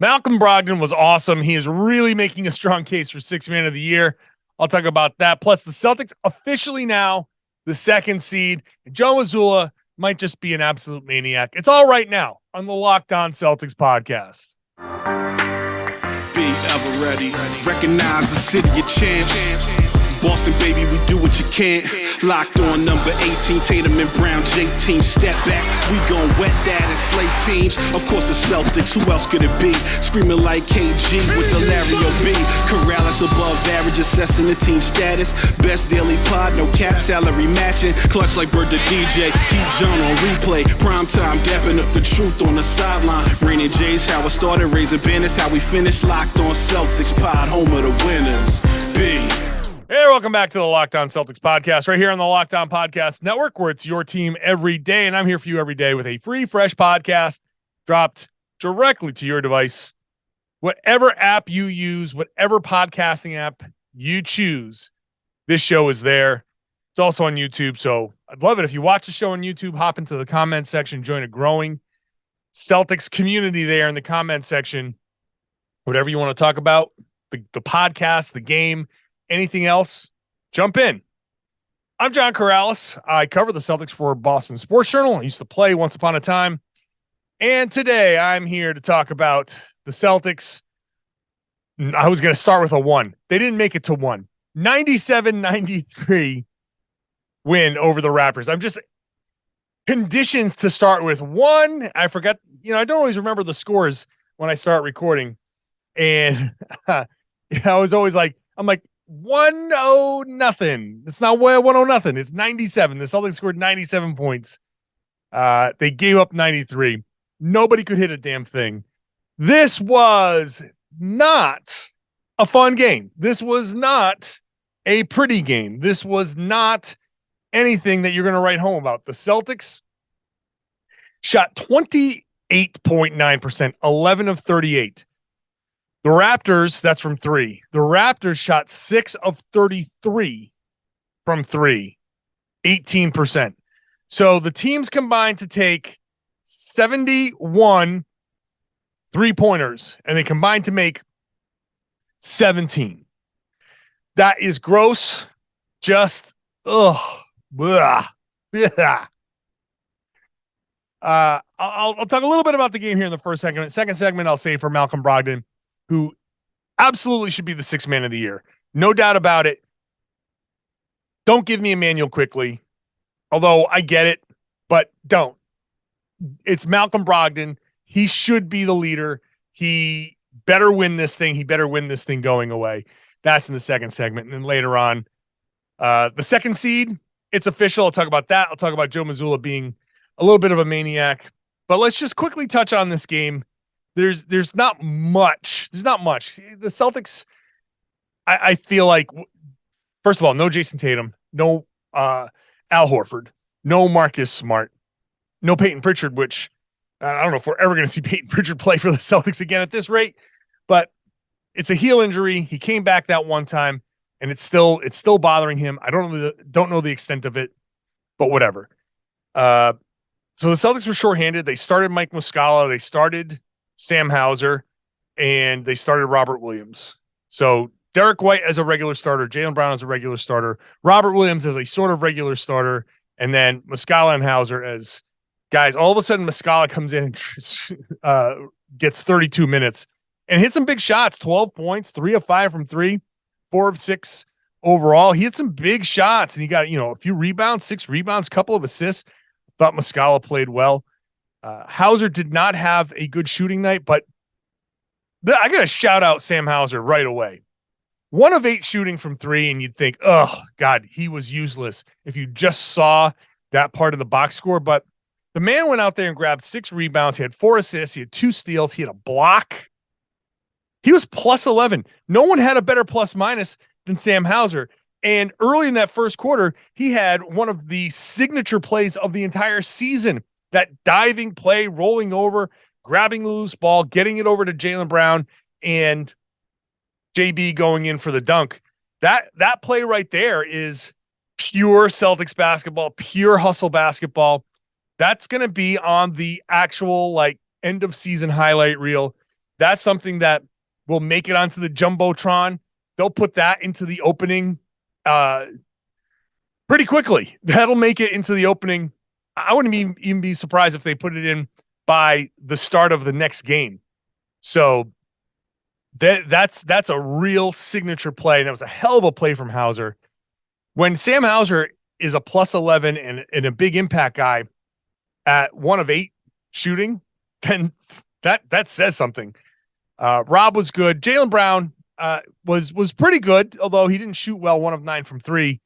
Malcolm Brogdon was awesome. He is really making a strong case for sixth man of the year. I'll talk about that. Plus, the Celtics officially now the second seed. Joe Mazzulla might just be an absolute maniac. It's all right now on the Locked On Celtics podcast. Be ever ready. Recognize the city of champs. Boston, baby, we do what you can't. Locked on number 18, Tatum and Brown, J-team. Step back, we gon' wet that and slay teams. Of course, the Celtics, who else could it be? Screaming like KG with the Larry O.B. Karalis above average, assessing the team status. Best daily pod, no cap, salary matching. Clutch like Bird the DJ, keep John on replay. Prime time, dapping up the truth on the sideline. Raining J's, how it started, raising banners, how we finished. Locked on Celtics pod, home of the winners. B. Hey, welcome back to the Locked On Celtics podcast, right here on the Locked On Podcast Network, where it's your team every day. And I'm here for you every day with a free, fresh podcast dropped directly to your device. Whatever app you use, whatever podcasting app you choose, this show is there. It's also on YouTube. So I'd love it if you watch the show on YouTube, hop into the comment section, join a growing Celtics community there in the comment section. Whatever you want to talk about, the podcast, the game, anything else, jump in. I'm John Karalis. I cover the Celtics for Boston Sports Journal. I used to play once upon a time. And today I'm here to talk about the Celtics. I was going to start with a 1. They didn't make it to 1. 97-93 win over the Raptors. I'm just conditioned to start with 1. I forgot, I don't always remember the scores when I start recording. And I was always like, 1-0 nothing. It's not 1-0 nothing. It's 97. The Celtics scored 97 points. They gave up 93. Nobody could hit a damn thing. This was not a fun game. This was not a pretty game. This was not anything that you're going to write home about. The Celtics shot 28.9%, 11 of 38. The Raptors, that's from 3. The Raptors shot 6 of 33 from 3, 18%. So the teams combined to take 71 3-pointers, and they combined to make 17. That is gross. Just, I'll talk a little bit about the game here in the first segment. Second segment, I'll say for Malcolm Brogdon, who absolutely should be the sixth man of the year. No doubt about it. Don't give me Emmanuel quickly, although I get it, but don't. It's Malcolm Brogdon. He should be the leader. He better win this thing. He better win this thing going away. That's in the second segment. And then later on, the second seed, it's official. I'll talk about that. I'll talk about Joe Mazzulla being a little bit of a maniac. But let's just quickly touch on this game. There's not much. There's not much. The Celtics, I feel like, first of all, no Jayson Tatum, no Al Horford, no Marcus Smart, no Peyton Pritchard, which I don't know if we're ever going to see Peyton Pritchard play for the Celtics again at this rate, but it's a heel injury. He came back that one time, and it's still bothering him. I don't know the extent of it, but whatever. So the Celtics were shorthanded. They started Mike Muscala. They started Sam Hauser, and they started Robert Williams. So Derek White as a regular starter, Jaylen Brown as a regular starter, Robert Williams as a sort of regular starter, and then Muscala and Hauser as guys. All of a sudden, Muscala comes in and gets 32 minutes and hit some big shots, 12 points, 3 of 5 from 3, 4 of 6 overall. He hit some big shots, and he got, a few rebounds, 6 rebounds, couple of assists. Thought Muscala played well. Hauser did not have a good shooting night, but I got to shout out Sam Hauser right away. 1 of 8 shooting from 3, and you'd think, oh, God, he was useless if you just saw that part of the box score. But the man went out there and grabbed 6 rebounds. He had 4 assists. He had 2 steals. He had a block. He was plus 11. No one had a better plus minus than Sam Hauser. And early in that first quarter, he had one of the signature plays of the entire season. That diving play, rolling over, grabbing the loose ball, getting it over to Jaylen Brown, and JB going in for the dunk. That play right there is pure Celtics basketball, pure hustle basketball. That's going to be on the actual end of season highlight reel. That's something that will make it onto the Jumbotron. They'll put that into the opening pretty quickly. That'll make it into the opening. I wouldn't even be surprised if they put it in by the start of the next game. So that's a real signature play. That was a hell of a play from Hauser. When Sam Hauser is a plus 11 and a big impact guy at 1 of 8 shooting, then that says something. Rob was good. Jaylen Brown was pretty good, although he didn't shoot well. 1 of 9 from 3.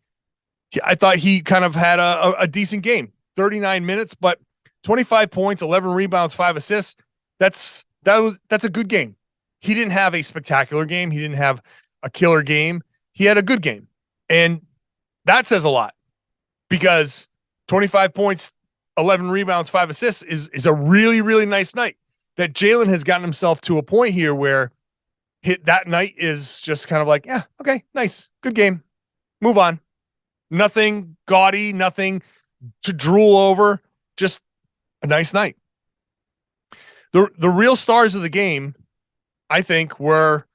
I thought he kind of had a decent game. 39 minutes, but 25 points, 11 rebounds, 5 assists. That's a good game. He didn't have a spectacular game. He didn't have a killer game. He had a good game. And that says a lot, because 25 points, 11 rebounds, 5 assists is a really, really nice night. That Jaylen has gotten himself to a point here where that night is just kind of like, yeah, okay, nice, good game. Move on. Nothing gaudy, nothing to drool over, just a nice night. The real stars of the game, I think, were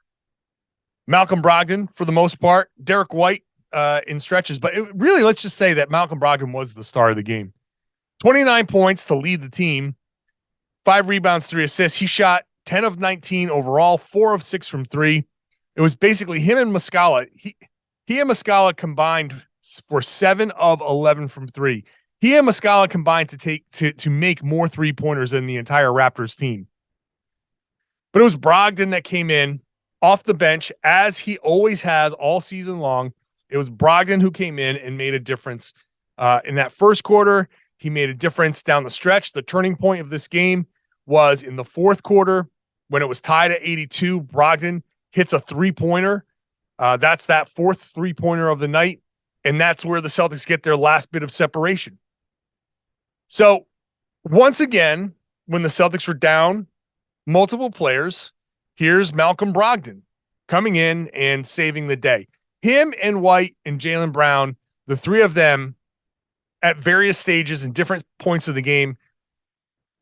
Malcolm Brogdon for the most part, Derek White in stretches, but really, let's just say that Malcolm Brogdon was the star of the game. 29 points to lead the team, 5 rebounds, 3 assists. He shot 10 of 19 overall, 4 of 6 from 3. It was basically him and Mazzulla. He and Mazzulla combined for 7 of 11 from 3. He and Mazzulla combined to make more 3-pointers than the entire Raptors team. But it was Brogdon that came in off the bench, as he always has all season long. It was Brogdon who came in and made a difference in that first quarter. He made a difference down the stretch. The turning point of this game was in the fourth quarter when it was tied at 82. Brogdon hits a 3-pointer. That's that fourth 3-pointer of the night. And that's where the Celtics get their last bit of separation. So once again, when the Celtics were down multiple players, here's Malcolm Brogdon coming in and saving the day. Him and White and Jaylen Brown, the three of them at various stages and different points of the game,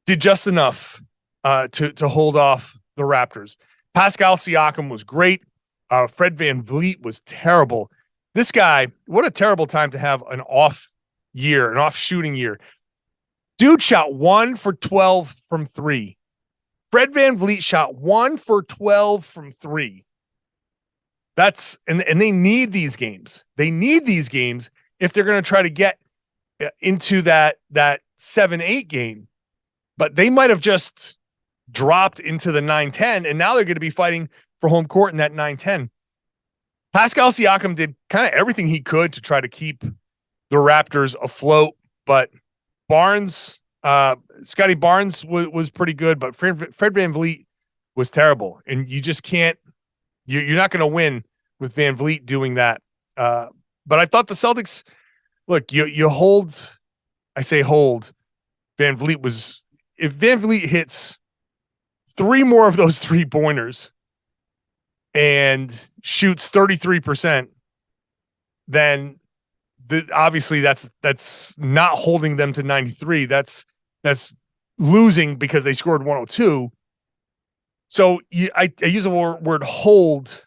did just enough to hold off the Raptors. Pascal Siakam was great. Fred VanVleet was terrible. This guy, what a terrible time to have an off shooting year. Dude shot 1 for 12 from 3. Fred VanVleet shot 1 for 12 from 3. That's and they need these games. They need these games if they're going to try to get into that 7-8 game. But they might have just dropped into the 9-10, and now they're going to be fighting for home court in that 9-10. Pascal Siakam did kind of everything he could to try to keep the Raptors afloat, but Scotty Barnes was pretty good, but Fred VanVleet was terrible, and you just can't. You're not going to win with VanVleet doing that. But I thought the Celtics, look, you hold. I say hold. VanVleet was, if VanVleet hits 3 more of those 3-pointers and shoots 33%, then obviously that's not holding them to 93. That's losing because they scored 102. So I use the word hold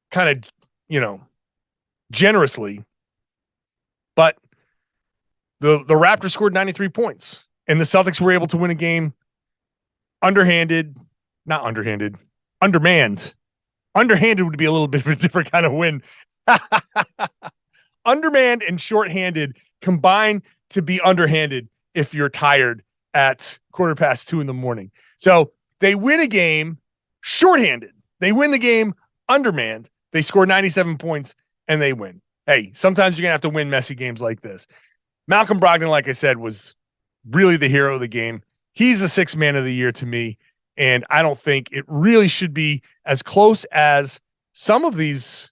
kind of, generously, but the Raptors scored 93 points and the Celtics were able to win a game undermanned. Underhanded would be a little bit of a different kind of win. Undermanned and shorthanded combine to be underhanded if you're tired at 2:15 in the morning. So they win a game shorthanded. They win the game undermanned. They score 97 points and they win. Hey, sometimes you're going to have to win messy games like this. Malcolm Brogdon, like I said, was really the hero of the game. He's the 6th man of the year to me. And I don't think it really should be as close as some of these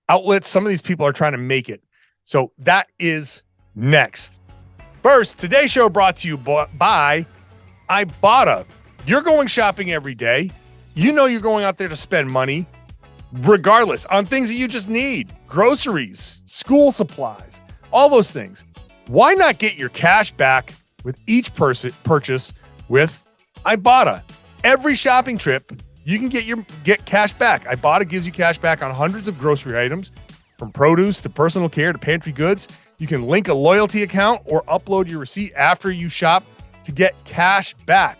outlets, some of these people are trying to make it. So that is next. First, today's show brought to you by Ibotta. You're going shopping every day. You know you're going out there to spend money, regardless, on things that you just need. Groceries, school supplies, all those things. Why not get your cash back with each purchase with Ibotta? Every shopping trip you can get cash back. Ibotta gives you cash back on hundreds of grocery items, from produce to personal care to pantry goods. You can link a loyalty account or upload your receipt after you shop to get cash back.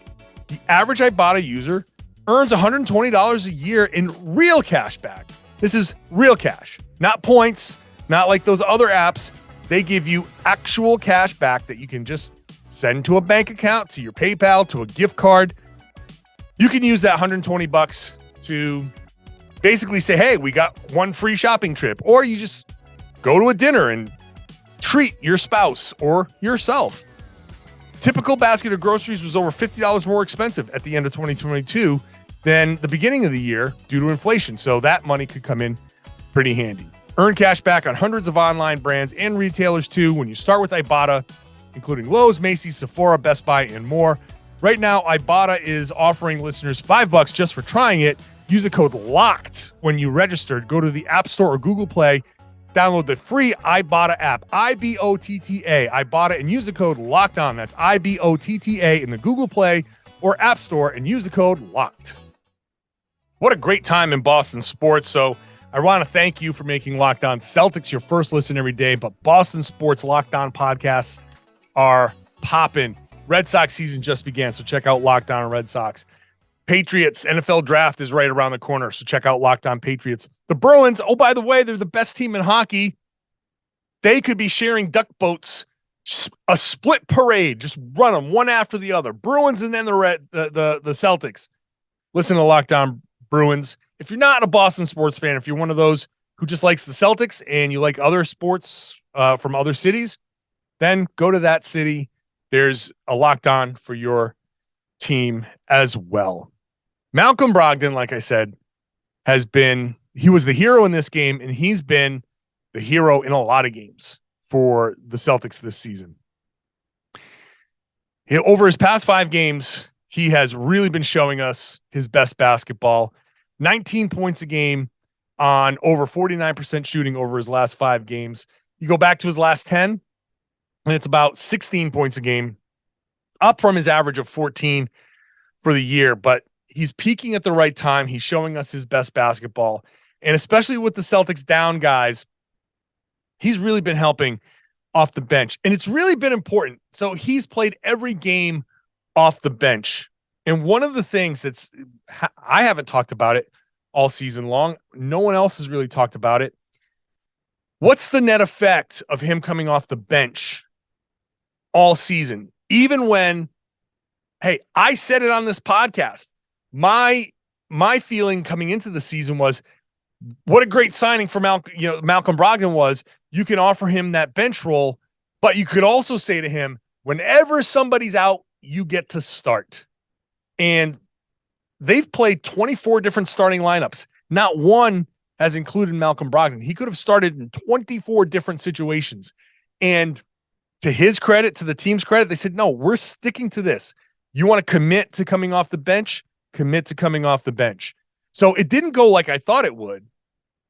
The average Ibotta user earns $120 a year in real cash back. This is real cash, not points, not like those other apps. They give you actual cash back that you can just send to a bank account, to your PayPal, to a gift card. You can use that $120 to basically say, hey, we got one free shopping trip. Or you just go to a dinner and treat your spouse or yourself. Typical basket of groceries was over $50 more expensive at the end of 2022 than the beginning of the year due to inflation. So that money could come in pretty handy. Earn cash back on hundreds of online brands and retailers too when you start with Ibotta, including Lowe's, Macy's, Sephora, Best Buy, and more. Right now, Ibotta is offering listeners $5 just for trying it. Use the code LOCKED when you registered. Go to the App Store or Google Play. Download the free Ibotta app, IBOTTA, Ibotta, and use the code LOCKEDON. That's IBOTTA in the Google Play or App Store, and use the code LOCKED. What a great time in Boston sports. So I want to thank you for making Locked On Celtics your first listen every day, but Boston sports Locked On podcasts are popping. Red Sox season just began, so check out Locked On Red Sox. Patriots NFL draft is right around the corner, so check out Locked On Patriots. The Bruins, oh, by the way, they're the best team in hockey. They could be sharing duck boats, a split parade, just run them one after the other. Bruins and then the Celtics. Listen to Locked On Bruins. If you're not a Boston sports fan, if you're one of those who just likes the Celtics and you like other sports from other cities, then go to that city. There's a Locked On for your team as well. Malcolm Brogdon, like I said, he was the hero in this game, and he's been the hero in a lot of games for the Celtics this season. Over his past 5 games, he has really been showing us his best basketball. 19 points a game on over 49% shooting over his last 5 games. You go back to his last 10, and it's about 16 points a game, up from his average of 14 for the year. But he's peaking at the right time. He's showing us his best basketball. And especially with the Celtics down guys, he's really been helping off the bench. And it's really been important. So he's played every game off the bench. And one of the things I haven't talked about it all season long. No one else has really talked about it. What's the net effect of him coming off the bench all season? Even when, hey, I said it on this podcast. My feeling coming into the season was, what a great signing for Malcolm Brogdon was. You can offer him that bench role, but you could also say to him, whenever somebody's out, you get to start. And they've played 24 different starting lineups. Not one has included Malcolm Brogdon. He could have started in 24 different situations. And to his credit, to the team's credit, they said, no, we're sticking to this. You want to commit to coming off the bench? Commit to coming off the bench. So it didn't go like I thought it would.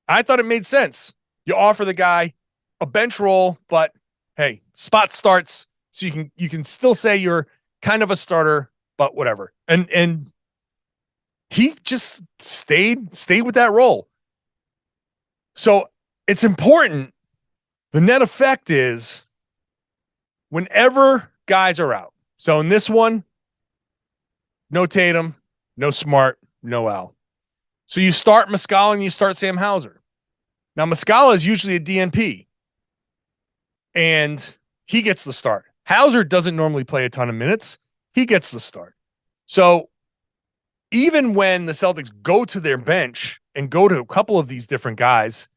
I thought it made sense. You offer the guy a bench role, but hey, spot starts, so you can still say you're kind of a starter, but whatever. And he just stayed with that role. So it's important. The net effect is whenever guys are out. So in this one, no Tatum, no Smart, no Al. So you start Muscala and you start Sam Hauser. Now, Muscala is usually a DNP, and he gets the start. Hauser doesn't normally play a ton of minutes. He gets the start. So even when the Celtics go to their bench and go to a couple of these different guys,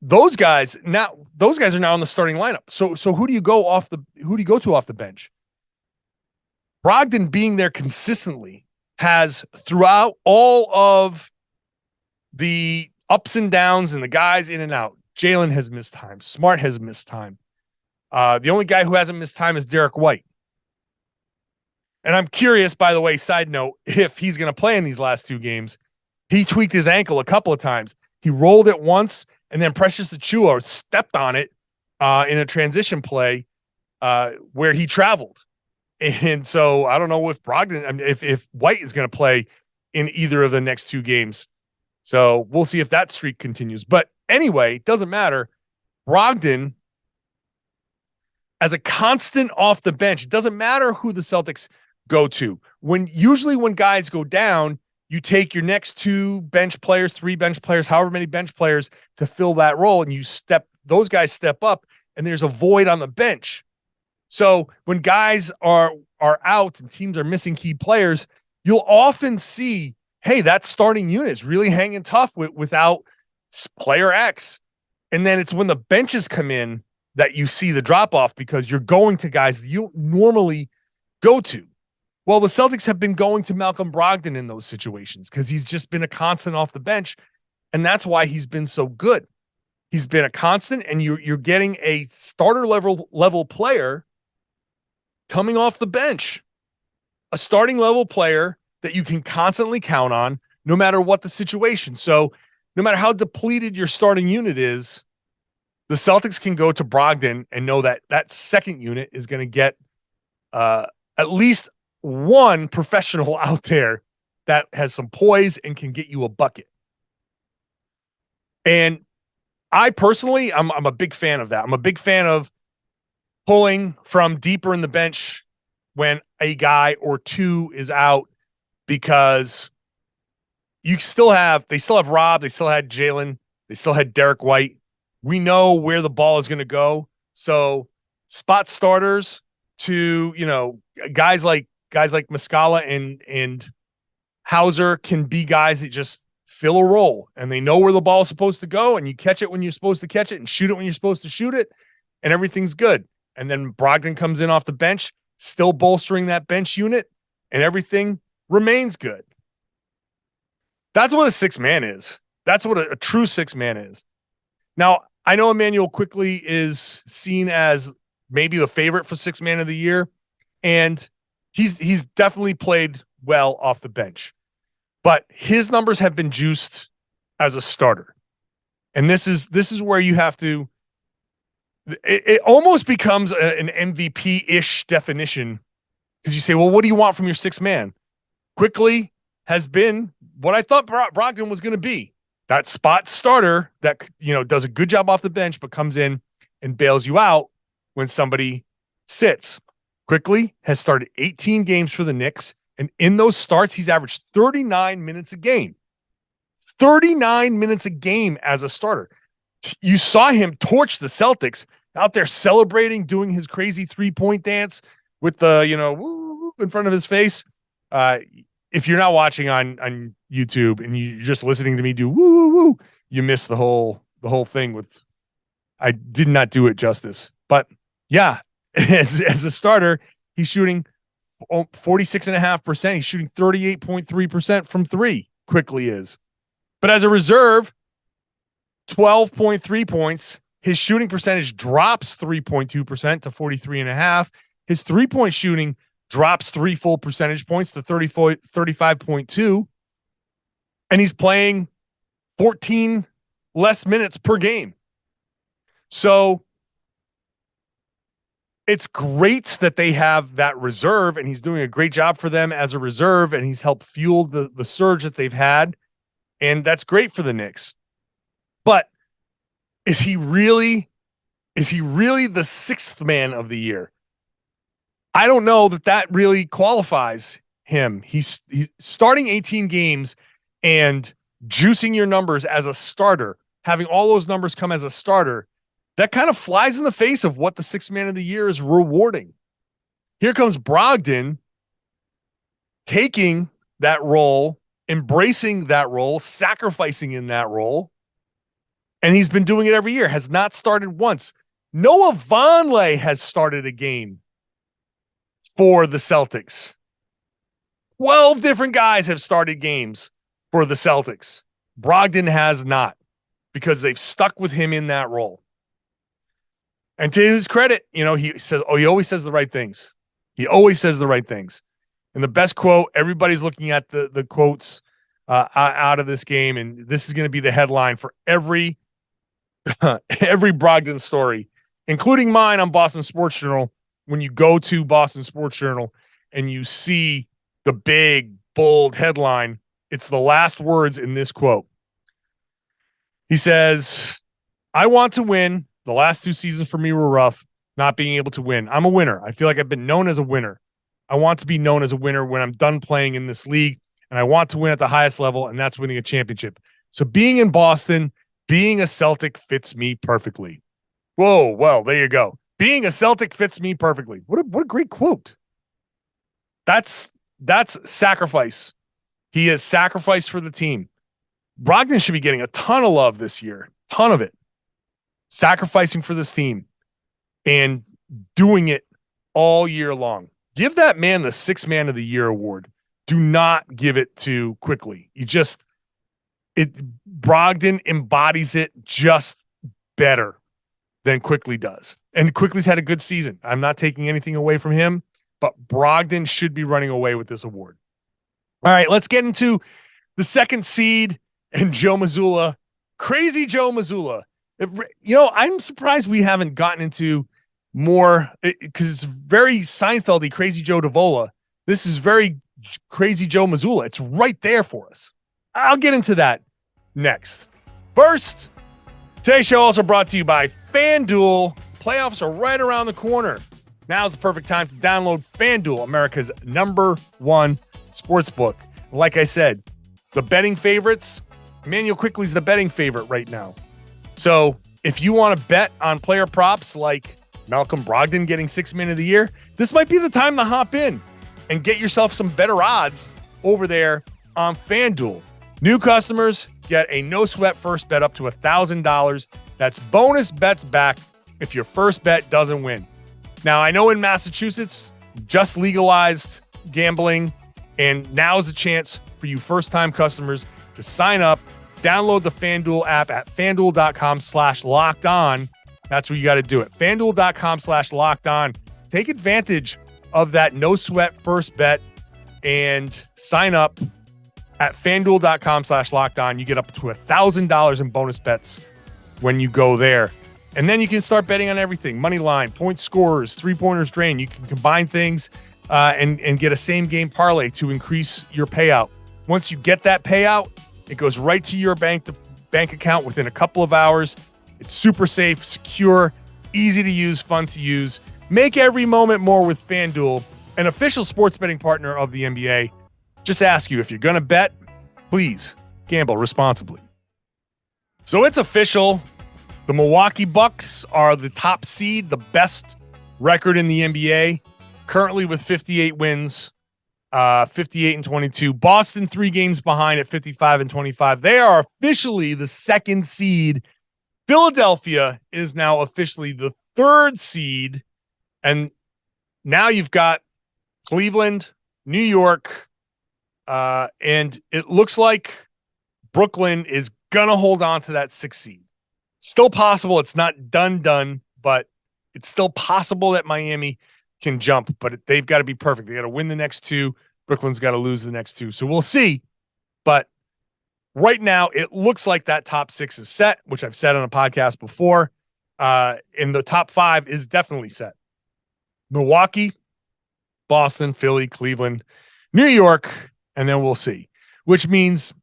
those guys are now in the starting lineup. So who do you go to off the bench? Brogdon being there consistently has, throughout all of the ups and downs and the guys in and out, Jaylen has missed time. Smart has missed time. The only guy who hasn't missed time is Derek White. And I'm curious, by the way, side note, if he's going to play in these last 2 games. He tweaked his ankle a couple of times. He rolled it once, and then Precious Achiuwa stepped on it in a transition play where he traveled. And so I don't know if Brogdon, if White is going to play in either of the next 2 games. So we'll see if that streak continues. But anyway, it doesn't matter. Brogdon, as a constant off the bench, it doesn't matter who the Celtics go to. Usually when guys go down, you take your next 2 bench players, 3 bench players, however many bench players to fill that role, and those guys step up, and there's a void on the bench. So when guys are out and teams are missing key players, you'll often see, hey, that starting unit is really hanging tough without player X. And then it's when the benches come in that you see the drop off, because you're going to guys that you don't normally go to. Well, the Celtics have been going to Malcolm Brogdon in those situations because he's just been a constant off the bench, and that's why he's been so good. He's been a constant, and you're getting a starter level player coming off the bench, a starting level player that you can constantly count on no matter what the situation. So no matter how depleted your starting unit is, the Celtics can go to Brogdon and know that that second unit is going to get at least one professional out there that has some poise and can get you a bucket. And I personally, I'm a big fan of that. I'm a big fan of pulling from deeper in the bench when a guy or 2 is out, because they still have Rob, they still had Jaylen, they still had Derek White. We know where the ball is going to go. So spot starters to, guys like Mazzulla and Hauser can be guys that just fill a role, and they know where the ball is supposed to go, and you catch it when you're supposed to catch it and shoot it when you're supposed to shoot it, and everything's good. And then Brogdon comes in off the bench, still bolstering that bench unit, and everything remains good. That's what a 6-man is. That's what a true 6-man is. Now, I know Immanuel Quickley is seen as maybe the favorite for 6-man of the year, and he's definitely played well off the bench. But his numbers have been juiced as a starter. And this is where you have to, it almost becomes an MVP-ish definition, because you say, well, what do you want from your 6-man? Quickley has been what I thought Brogdon was going to be. That spot starter that, does a good job off the bench, but comes in and bails you out when somebody sits. Quickley has started 18 games for the Knicks, and in those starts, he's averaged 39 minutes a game. 39 minutes a game as a starter. You saw him torch the Celtics out there celebrating, doing his crazy 3-point dance with the, woo in front of his face. If you're not watching on YouTube and you're just listening to me do woo woo woo, you miss the whole thing. I did not do it justice. But yeah, as a starter, he's shooting 46.5%. He's shooting 38.3% from 3. Quickley is. But as a reserve, 12.3 points. His shooting percentage drops 3.2% to 43.5. His 3-point shooting drops 3 full percentage points to 35.2. And he's playing 14 less minutes per game. So it's great that they have that reserve, and he's doing a great job for them as a reserve, and he's helped fuel the surge that they've had. And that's great for the Knicks. But is he really the 6th man of the year? I don't know that really qualifies him. He's starting 18 games and juicing your numbers as a starter, having all those numbers come as a starter. That kind of flies in the face of what the 6th man of the year is rewarding. Here comes Brogdon taking that role, embracing that role, sacrificing in that role. And he's been doing it every year, has not started once. Noah Vonleh has started a game for the Celtics. 12 different guys have started games for the Celtics. Brogdon has not, because they've stuck with him in that role. And to his credit, he always says the right things. He always says the right things. And the best quote, everybody's looking at the quotes out of this game, and this is going to be the headline for every Brogdon story, including mine on Boston Sports Journal. When you go to Boston Sports Journal and you see the big, bold headline, It's the last words in this quote. He says, I want to win. The last 2 seasons for me were rough, not being able to win. I'm a winner. I feel like I've been known as a winner. I want to be known as a winner when I'm done playing in this league, and I want to win at the highest level, and that's winning a championship. So being in Boston, being a Celtic fits me perfectly. Whoa, well, there you go. Being a Celtic fits me perfectly. What a great quote. That's sacrifice. He has sacrificed for the team. Brogdon should be getting a ton of love this year. Ton of it. Sacrificing for this team and doing it all year long. Give that man the 6th Man of the Year award. Do not give it to Quickly. Brogdon embodies it just better than Quickly does. And Quickly's had a good season. I'm not taking anything away from him, but Brogdon should be running away with this award. All right, let's get into the 2nd seed and Joe Mazzulla. Crazy Joe Mazzulla. I'm surprised we haven't gotten into more because it's very Seinfeldy, Crazy Joe Davola. This is very Crazy Joe Mazzulla. It's right there for us. I'll get into that next. First, today's show also brought to you by FanDuel. Playoffs are right around the corner. Now's the perfect time to download FanDuel, America's #1 sportsbook. Like I said, the betting favorites, Emmanuel Quickly's the betting favorite right now. So if you want to bet on player props like Malcolm Brogdon getting 6th Man of the Year, this might be the time to hop in and get yourself some better odds over there on FanDuel. New customers get a no-sweat first bet up to $1,000. That's bonus bets back if your first bet doesn't win. Now, I know in Massachusetts, just legalized gambling, and now is the chance for you first-time customers to sign up. Download the FanDuel app at FanDuel.com/lockedon. That's where you got to do it. FanDuel.com/lockedon. Take advantage of that no sweat first bet and sign up at FanDuel.com/lockedon. You get up to $1,000 in bonus bets when you go there. And then you can start betting on everything. Money line, point scorers, 3-pointers drain. You can combine things and get a same game parlay to increase your payout. Once you get that payout, it goes right to your bank account within a couple of hours. It's super safe, secure, easy to use, fun to use. Make every moment more with FanDuel, an official sports betting partner of the NBA. Just ask you, if you're going to bet, please gamble responsibly. So it's official. The Milwaukee Bucks are the top seed, the best record in the NBA, currently with 58 wins. 58-22. Boston 3 games behind at 55-25. They are officially the 2nd seed. Philadelphia is now officially the 3rd seed. And now you've got Cleveland, New York, and it looks like Brooklyn is going to hold on to that 6th seed. Still possible. It's not done, but it's still possible that Miami can jump, but they've got to be perfect. They got to win the next 2. Brooklyn's got to lose the next 2. So we'll see. But right now, it looks like that top 6 is set, which I've said on a podcast before. And the top 5 is definitely set. Milwaukee, Boston, Philly, Cleveland, New York, and then we'll see. Which means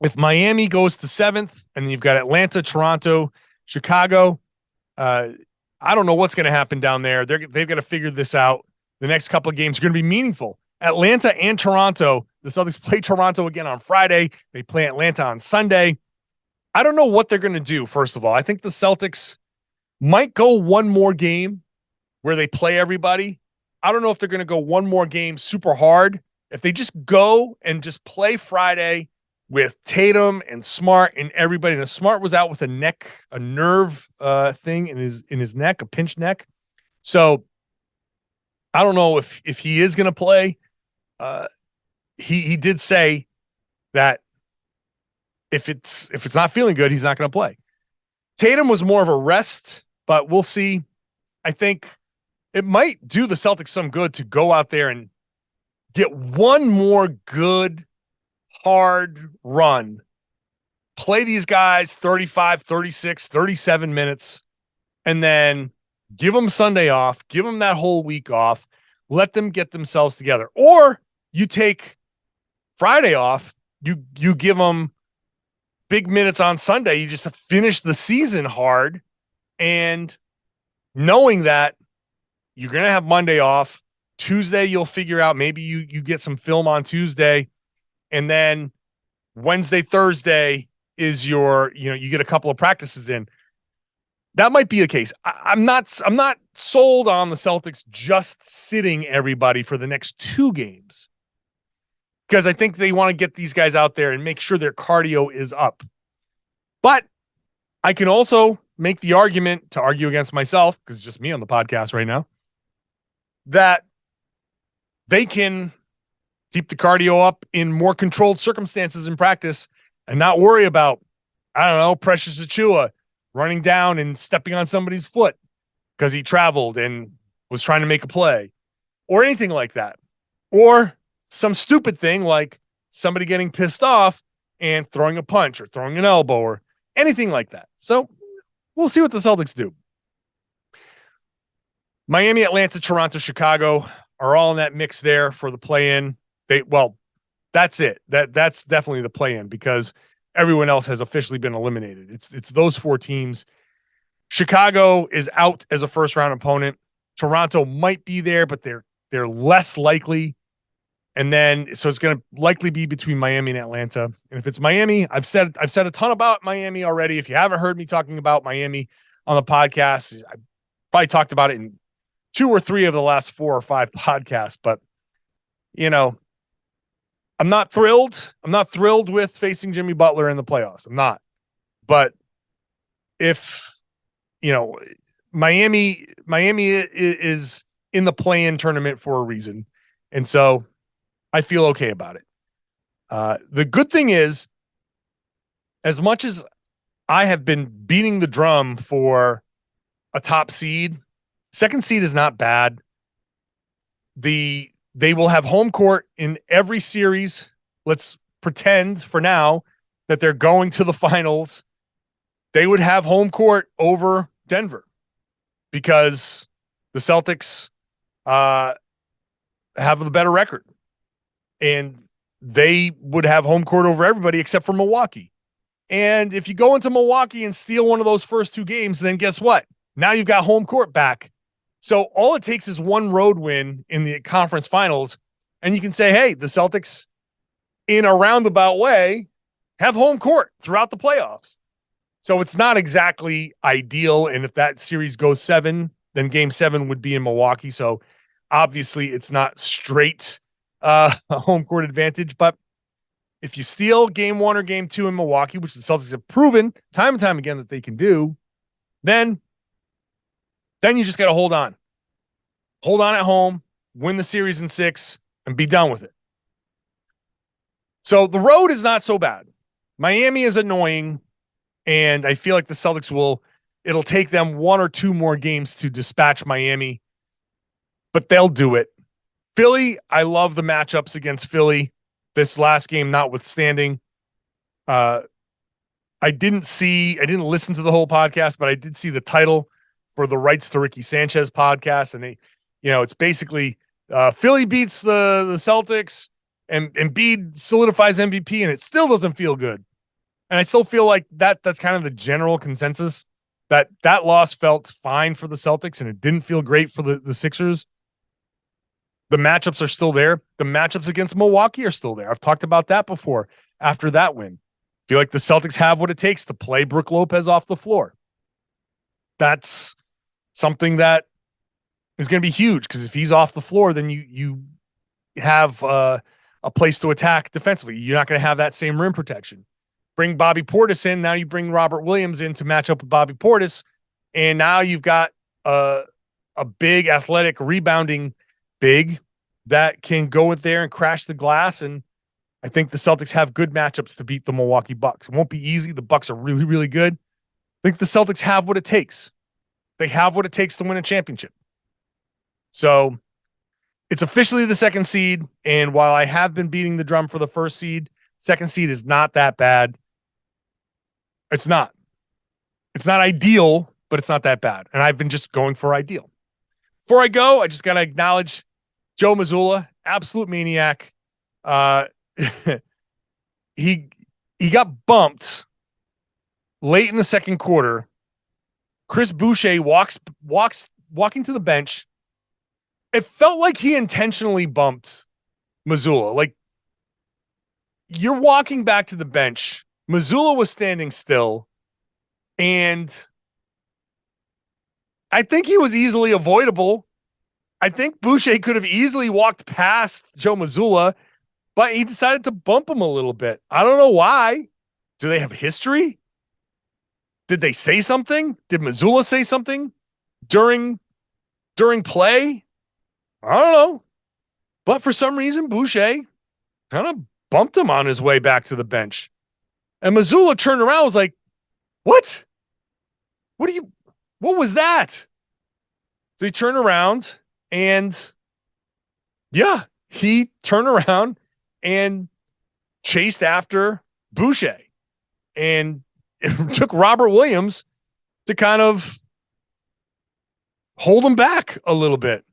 if Miami goes to 7th, and then you've got Atlanta, Toronto, Chicago, I don't know what's going to happen down there. They've got to figure this out. The next couple of games are going to be meaningful. Atlanta and Toronto. The Celtics play Toronto again on Friday. They play Atlanta on Sunday. I don't know what they're going to do, first of all. I think the Celtics might go one more game where they play everybody. I don't know if they're going to go one more game super hard. If they just go and just play Friday with Tatum and Smart and everybody. And Smart was out with a nerve thing in his neck, a pinched neck. So I don't know if he is going to play. He did say that if it's not feeling good, he's not going to play. Tatum was more of a rest, but we'll see. I think it might do the Celtics some good to go out there and get one more good, hard run. Play these guys 35, 36, 37 minutes, and then give them Sunday off, give them that whole week off, let them get themselves together. Or you take Friday off, You give them big minutes on Sunday. You just finish the season hard, and knowing that you're going to have Monday off. Tuesday, you'll figure out, maybe you get some film on Tuesday, and then Wednesday, Thursday is you get a couple of practices in. That might be the case. I'm not sold on the Celtics just sitting everybody for the next 2 games, because I think they want to get these guys out there and make sure their cardio is up. But I can also make the argument, to argue against myself, because it's just me on the podcast right now, that they can keep the cardio up in more controlled circumstances in practice and not worry about, I don't know, Precious Achiuwa running down and stepping on somebody's foot because he traveled and was trying to make a play, or anything like that. Or some stupid thing like somebody getting pissed off and throwing a punch or throwing an elbow or anything like that. So we'll see what the Celtics do. Miami, Atlanta, Toronto, Chicago are all in that mix there for the play-in. That's it. That's definitely the play-in, because everyone else has officially been eliminated. It's those 4 teams. Chicago is out as a first-round opponent. Toronto might be there, but they're less likely. And then, so it's going to likely be between Miami and Atlanta. And if it's Miami, I've said a ton about Miami already. If you haven't heard me talking about Miami on the podcast, I probably talked about it in 2 or 3 of the last 4 or 5 podcasts. But, I'm not thrilled. I'm not thrilled with facing Jimmy Butler in the playoffs. I'm not. But if, Miami is in the play-in tournament for a reason. And so I feel okay about it. The good thing is, as much as I have been beating the drum for a top seed, 2nd seed is not bad. They will have home court in every series. Let's pretend for now that they're going to the finals. They would have home court over Denver, because the Celtics have the better record. And they would have home court over everybody except for Milwaukee. And if you go into Milwaukee and steal one of those first 2 games, then guess what? Now you've got home court back. So all it takes is one road win in the conference finals, and you can say, hey, the Celtics, in a roundabout way, have home court throughout the playoffs. So it's not exactly ideal. And if that series goes 7, then game 7 would be in Milwaukee. So obviously it's not straight home court advantage. But if you steal game 1 or game 2 in Milwaukee, which the Celtics have proven time and time again that they can do, then you just got to hold on. Hold on at home, win the series in 6, and be done with it. So the road is not so bad. Miami is annoying, and I feel like the Celtics it'll take them 1 or 2 more games to dispatch Miami, but they'll do it. Philly, I love the matchups against Philly. This last game notwithstanding. I didn't listen to the whole podcast, but I did see the title for the Rights to Ricky Sanchez podcast. And it's basically Philly beats the Celtics and Embiid solidifies MVP, and it still doesn't feel good. And I still feel like that's kind of the general consensus, that loss felt fine for the Celtics and it didn't feel great for the Sixers. The matchups are still there. The matchups against Milwaukee are still there. I've talked about that before after that win. I feel like the Celtics have what it takes to play Brook Lopez off the floor. That's something that is going to be huge, because if he's off the floor, then you have a place to attack defensively. You're not going to have that same rim protection. Bring Bobby Portis in. Now you bring Robert Williams in to match up with Bobby Portis. And now you've got a big athletic rebounding big that can go in there and crash the glass. And I think the Celtics have good matchups to beat the Milwaukee Bucks. It won't be easy. The Bucks are really, really good. I think the Celtics have what it takes. They have what it takes to win a championship. So it's officially the 2nd seed. And while I have been beating the drum for the 1st seed, 2nd seed is not that bad. It's not ideal, but it's not that bad. And I've been just going for ideal. Before I go, I just got to acknowledge Joe Mazzulla, absolute maniac. he got bumped late in the second quarter. Chris Boucher walking to the bench. It felt like he intentionally bumped Mazzulla. Like, you're walking back to the bench. Mazzulla was standing still, and I think he was easily avoidable. I think Boucher could have easily walked past Joe Mazzulla, but he decided to bump him a little bit. I don't know why. Do they have history? Did they say something? Did Mazzulla say something during play? I don't know. But for some reason, Boucher kind of bumped him on his way back to the bench. And Mazzulla turned around and was like, what? What was that? So he turned around and he turned around and chased after Boucher. And it took Robert Williams to kind of hold him back a little bit.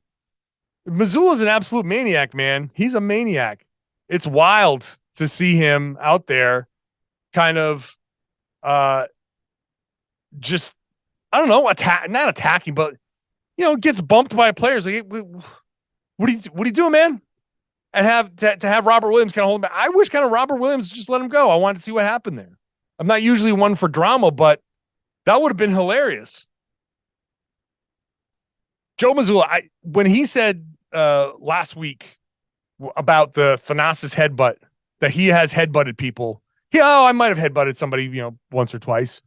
Mazzulla's an absolute maniac, man. He's a maniac. It's wild to see him out there kind of just, I don't know, not attacking, but, gets bumped by players. Like, what are you doing, man? And have Robert Williams kind of hold him back. I wish kind of Robert Williams just let him go. I wanted to see what happened there. I'm not usually one for drama, but that would have been hilarious. Joe Mazzulla, when he said last week about the Thanasis headbutt, that he has headbutted people. I might have headbutted somebody, once or twice.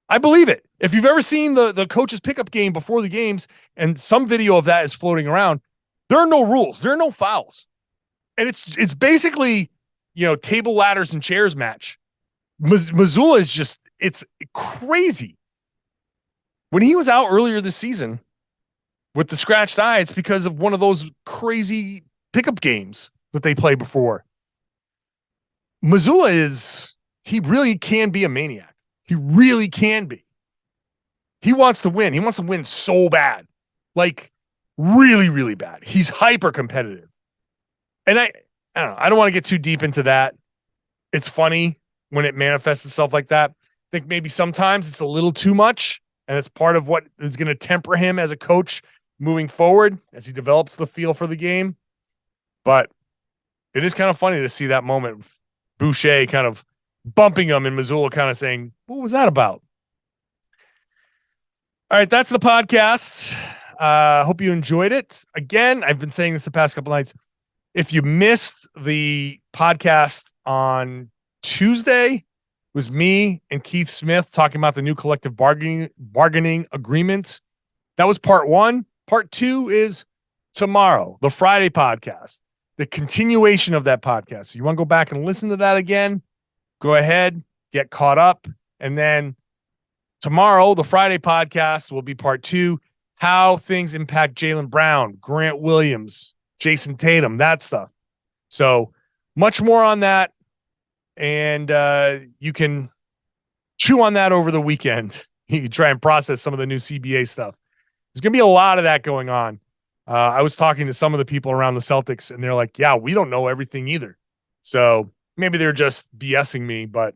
I believe it. If you've ever seen the coach's pickup game before the games, and some video of that is floating around, there are no rules. There are no fouls. And it's basically, table, ladders, and chairs match. Mazzulla is just, it's crazy. When he was out earlier this season with the scratched eye, it's because of one of those crazy pickup games that they play before. Mazzulla he really can be a maniac. He really can be. He wants to win. He wants to win so bad. Like, really, really bad. He's hyper competitive. And I don't know. I don't want to get too deep into that. It's funny when it manifests itself like that. I think maybe sometimes it's a little too much, and it's part of what is going to temper him as a coach moving forward as he develops the feel for the game. But it is kind of funny to see that moment. Boucher kind of bumping him and Mazzulla kind of saying, what was that about? All right, that's the podcast. Hope you enjoyed it. Again, I've been saying this the past couple nights. If you missed the podcast on Tuesday, it was me and Keith Smith talking about the new collective bargaining agreement. That was part one. Part two is tomorrow, the Friday podcast, the continuation of that podcast. So you want to go back and listen to that again, go ahead, get caught up. And then tomorrow, the Friday podcast will be part two, how things impact Jaylen Brown, Grant Williams, Jayson Tatum, that stuff. So much more on that. And you can chew on that over the weekend. You can try and process some of the new CBA stuff. There's going to be a lot of that going on. I was talking to some of the people around the Celtics, and they're like, yeah, we don't know everything either. So maybe they're just BSing me, but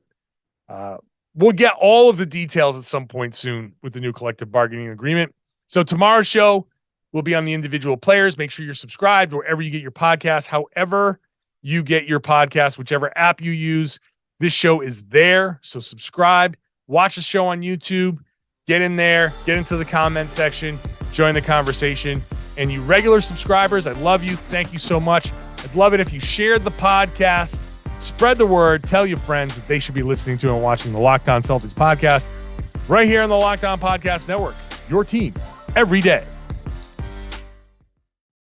we'll get all of the details at some point soon with the new collective bargaining agreement. So tomorrow's show will be on the individual players. Make sure you're subscribed wherever you get your podcast, however you get your podcast, whichever app you use. This show is there. So subscribe, watch the show on YouTube, get in there, get into the comment section, join the conversation. And you regular subscribers, I love you. Thank you so much. I'd love it if you shared the podcast, spread the word, tell your friends that they should be listening to and watching the Locked On Celtics podcast right here on the Locked On Podcast Network. Your team every day.